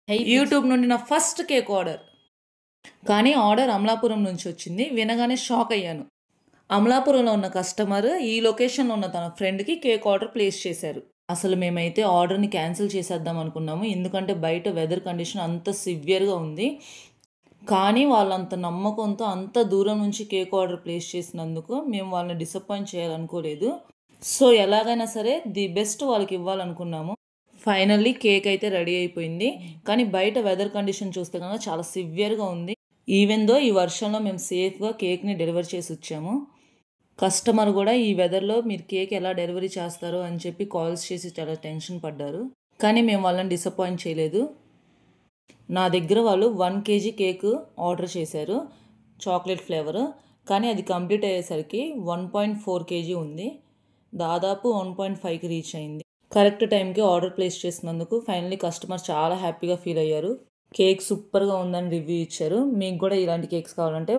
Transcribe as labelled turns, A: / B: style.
A: YouTube నుండి నా first cake order. కానీ ఆర్డర్ అమలాపురం నుంచి వచ్చింది. వినగానే షాక్ అయ్యాను. అమలాపురంలో ఉన్న కస్టమర్ ఈ లొకేషన్‌లో ఉన్న తన ఫ్రెండ్‌కి కేక్ ఆర్డర్ ప్లేస్ చేశారు. అసలు మేమైతే ఆర్డర్‌ని క్యాన్సిల్ చేసేద్దాం అనుకున్నాము. ఎందుకంటే బయట వెదర్ కండిషన్ అంత సివియర్‌గా ఉంది. కానీ వాళ్ళంత నమ్మకంతో అంత దూరం నుంచి కేక్ ఆర్డర్ ప్లేస్ చేసినందుకు మేము వాళ్ళని డిసప్పాయింట్ చేయాలనుకోలేదు. సో, ఎలాగైనా సరే ది బెస్ట్ వాళ్ళకి ఇవ్వాలనుకున్నాము. ఫైనల్లీ కేక్ అయితే రెడీ అయిపోయింది. కానీ బయట వెదర్ కండిషన్ చూస్తే గనక చాలా సివియర్‌గా ఉంది. ఈవెన్ దో ఈ వర్షంలో మేము సేఫ్‌గా కేక్‌ని డెలివర్ చేసి వచ్చాము. కస్టమర్ కూడా ఈ వెదర్‌లో మీరు కేక్ ఎలా డెలివరీ చేస్తారో అని చెప్పి కాల్స్ చేసి చాలా టెన్షన్ పడ్డారు. కానీ మేము వాళ్ళని డిసప్పాయింట్ చేయలేదు. నా దగ్గర వాళ్ళు 1 కేజీ కేక్ ఆర్డర్ చేశారు. Chocolate flavour. కానీ అది కంప్లీట్ అయ్యేసరికి 1.4 కేజీ ఉంది. దాదాపు 1.5కి రీచ్ అయింది. కరెక్ట్ టైంకి ఆర్డర్ ప్లేస్ చేసినందుకు ఫైనల్లీ కస్టమర్ చాలా హ్యాపీగా ఫీల్ అయ్యారు. కేక్ సూపర్‌గా ఉందని రివ్యూ ఇచ్చారు. మీకు కూడా ఇలాంటి కేక్స్ కావాలంటే